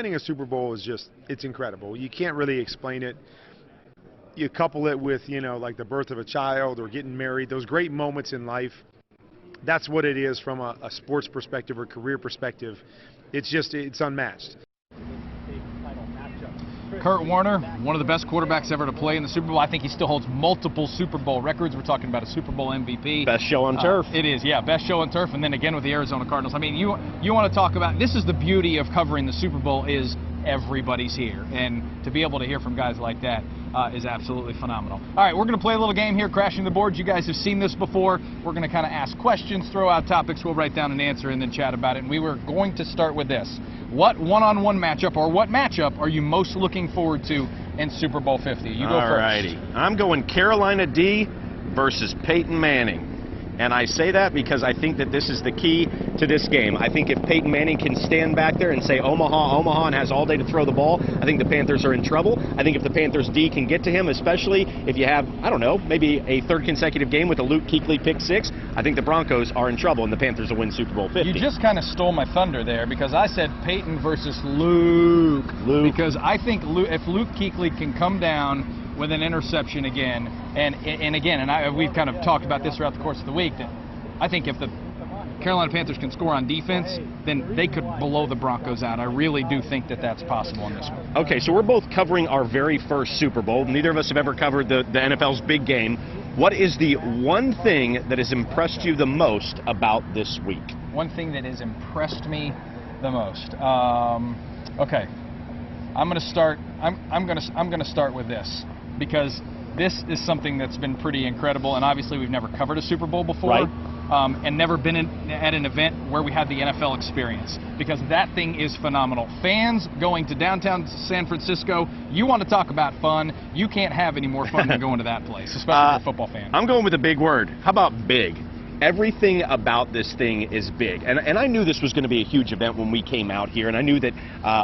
winning a Super Bowl is just, it's incredible. You can't really explain it. You couple it with, like the birth of a child or getting married, those great moments in life. That's what it is from a sports perspective or career perspective. It's unmatched. Kurt Warner, one of the best quarterbacks ever to play in the Super Bowl. I think he still holds multiple Super Bowl records. We're talking about a Super Bowl MVP. Best show on turf. It is, yeah, best show on turf. And then again with the Arizona Cardinals. I mean, you want to talk about, this is the beauty of covering the Super Bowl, is everybody's here. And to be able to hear from guys like that is absolutely phenomenal. All right, we're going to play a little game here, Crashing the Board. You guys have seen this before. We're going to kind of ask questions, throw out topics, we'll write down an answer, and then chat about it. And we were going to start with this. What one-on-one matchup, or what matchup, are you most looking forward to in Super Bowl 50? You go first. All righty. I'm going Carolina D versus Peyton Manning. And I say that because I think that this is the key to this game. I think if Peyton Manning can stand back there and say Omaha, and has all day to throw the ball, I think the Panthers are in trouble. I think if the Panthers D can get to him, especially if you have, I don't know, maybe a third consecutive game with a Luke Kuechly pick six, I think the Broncos are in trouble and the Panthers will win Super Bowl 50. You just kind of stole my thunder there, because I said Peyton versus Luke. Because I think if Luke Kuechly can come down with an interception again, and we've kind of talked about this throughout the course of the week, that I think if the Carolina Panthers can score on defense, then they could blow the Broncos out. I really do think that that's possible in this one. Okay, so we're both covering our very first Super Bowl. Neither of us have ever covered the NFL's big game. What is the one thing that has impressed you the most about this week? One thing that has impressed me the most. Okay, I'm going to start. I'm going to start with this, because this is something that's been pretty incredible, and obviously we've never covered a Super Bowl before, right. And never been at an event where we had the NFL experience, because that thing is phenomenal. Fans going to downtown San Francisco, you want to talk about fun, you can't have any more fun than going to that place, especially for a football fan. I'm going with a big word. How about big? Everything about this thing is big. And I knew this was going to be a huge event when we came out here, and I knew that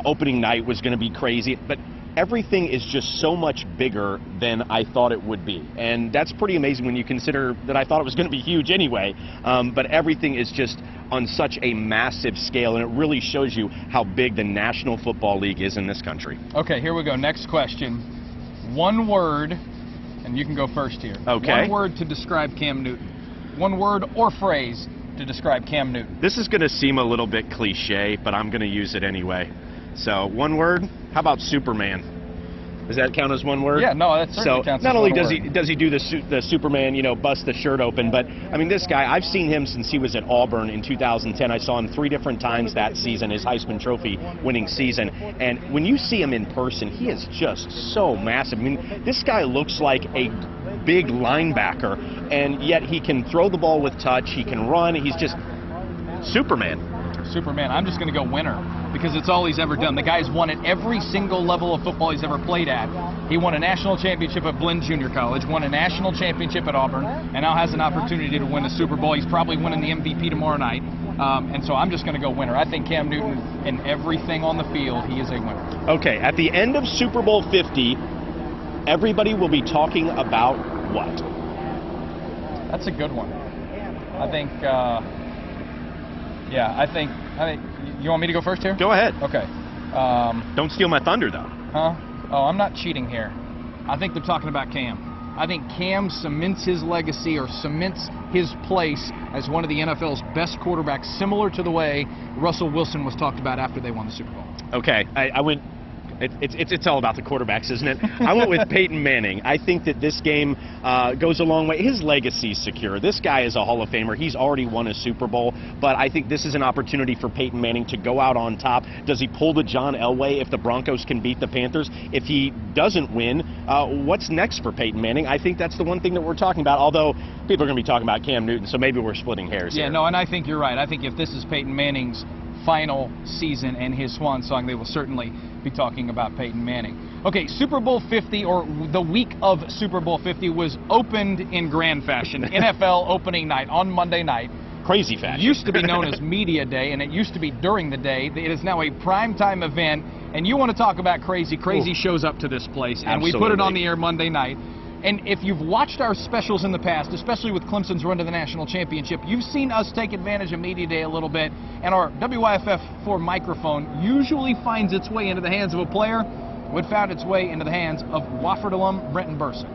opening night was going to be crazy, but everything is just so much bigger than I thought it would be. And that's pretty amazing when you consider that I thought it was going to be huge anyway. But everything is just on such a massive scale, and it really shows you how big the National Football League is in this country. Okay, here we go. Next question. One word, and you can go first here. Okay. One word to describe Cam Newton. One word or phrase to describe Cam Newton. This is going to seem a little bit cliche, but I'm going to use it anyway. So, one word. How about Superman? Does that count as one word? Yeah, no, that certainly counts as one word. So, not only does he do the Superman, bust the shirt open, but, I mean, this guy, I've seen him since he was at Auburn in 2010. I saw him 3 different times that season, his Heisman Trophy winning season. And when you see him in person, he is just so massive. I mean, this guy looks like a big linebacker, and yet he can throw the ball with touch, he can run, he's just Superman. I'm just going to go winner, because it's all he's ever done. The guy's won at every single level of football he's ever played at. He won a national championship at Blinn Junior College, won a national championship at Auburn, and now has an opportunity to win a Super Bowl. He's probably winning the MVP tomorrow night. And so I'm just going to go winner. I think Cam Newton, in everything on the field, he is a winner. Okay, at the end of Super Bowl 50, everybody will be talking about what? That's a good one. I think, I think, you want me to go first here? Go ahead. Okay. Don't steal my thunder, though. Huh? Oh, I'm not cheating here. I think they're talking about Cam. I think Cam cements his legacy, or cements his place as one of the NFL's best quarterbacks, similar to the way Russell Wilson was talked about after they won the Super Bowl. Okay, I went. It's all about the quarterbacks, isn't it? I went with Peyton Manning. I think that this game goes a long way. His legacy's secure. This guy is a Hall of Famer. He's already won a Super Bowl, but I think this is an opportunity for Peyton Manning to go out on top. Does he pull the John Elway if the Broncos can beat the Panthers? If he doesn't win, what's next for Peyton Manning? I think that's the one thing that we're talking about, although people are going to be talking about Cam Newton, so maybe we're splitting hairs here. Yeah, no, and I think you're right. I think if this is Peyton Manning's final season and his swan song, they will certainly be talking about Peyton Manning. Okay, Super Bowl 50, or the week of Super Bowl 50, was opened in grand fashion. NFL opening night on Monday night. Crazy fashion. It used to be known as Media Day, and it used to be during the day. It is now a primetime event, and you want to talk about crazy. Crazy shows up to this place, and Absolutely. we put it on the air Monday night. And if you've watched our specials in the past, especially with Clemson's run to the national championship, you've seen us take advantage of Media Day a little bit, and our WYFF4 microphone usually finds its way into the hands of a player. It found its way into the hands of Wofford alum Brenton Burson.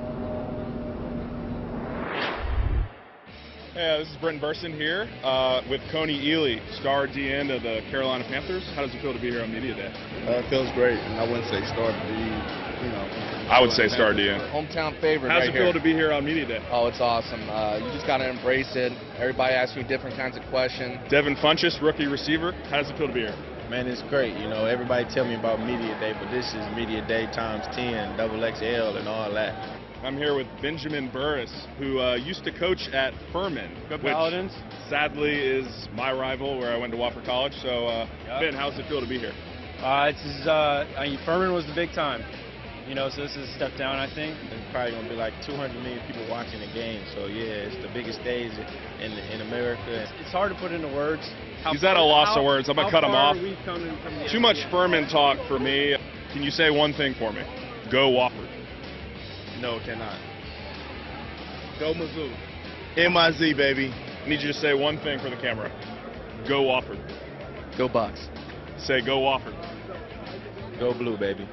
Hey, this is Brenton Burson here with Coney Ely, star DN of the Carolina Panthers. How does it feel to be here on Media Day? It feels great, and I wouldn't say star D, I would say star DN. Hometown favorite. How does right it feel here. to be here on Media Day? Oh, it's awesome. You just got to embrace it. Everybody asks you different kinds of questions. Devin Funchess, rookie receiver. How does it feel to be here? Man, it's great. Everybody tell me about Media Day, but this is Media Day times 10, double XL, and all that. I'm here with Benjamin Burris, who used to coach at Furman, which sadly is my rival where I went to Wofford College. So, Ben, how does it feel to be here? Furman was the big time, so this is a step down, I think. There's probably going to be like 200 million people watching the game, so yeah, it's the biggest stage in America. It's hard to put into words. He's at a loss of words. I'm going to cut him off. From Too much Furman talk for me. Can you say one thing for me? Go Wofford. No, cannot. Go Mizzou. M-I-Z, baby. I need you to say one thing for the camera. Go Wofford. Go Bucks. Say go Wofford. Go Blue, baby.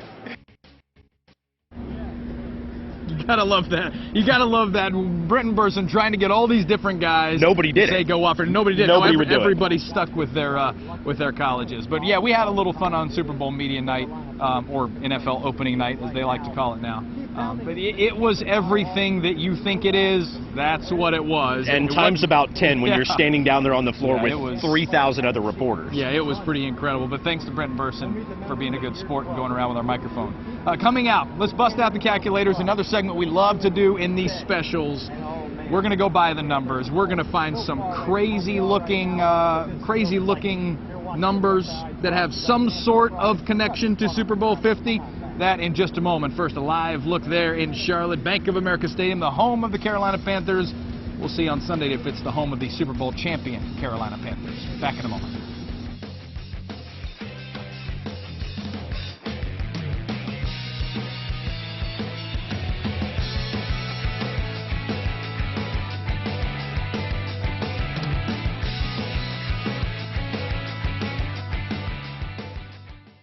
You gotta love that. You gotta love that. Brenton Burson trying to get all these different guys. Nobody did to say it. go Wofford. Nobody did. Nobody would do it. Everybody stuck with their colleges. But yeah, we had a little fun on Super Bowl media night, or NFL opening night, as they like to call it now. But it was everything that you think it is. That's what it was. And times about 10 when you're standing down there on the floor with 3,000 other reporters. Yeah, it was pretty incredible. But thanks to Brenton Burson for being a good sport and going around with our microphone. Coming out, let's bust out the calculators. Another segment we love to do in these specials. We're going to go by the numbers. We're going to find some crazy looking numbers that have some sort of connection to Super Bowl 50. That in just a moment. First, a live look there in Charlotte, Bank of America Stadium, the home of the Carolina Panthers. We'll see on Sunday if it's the home of the Super Bowl champion Carolina Panthers. Back in a moment.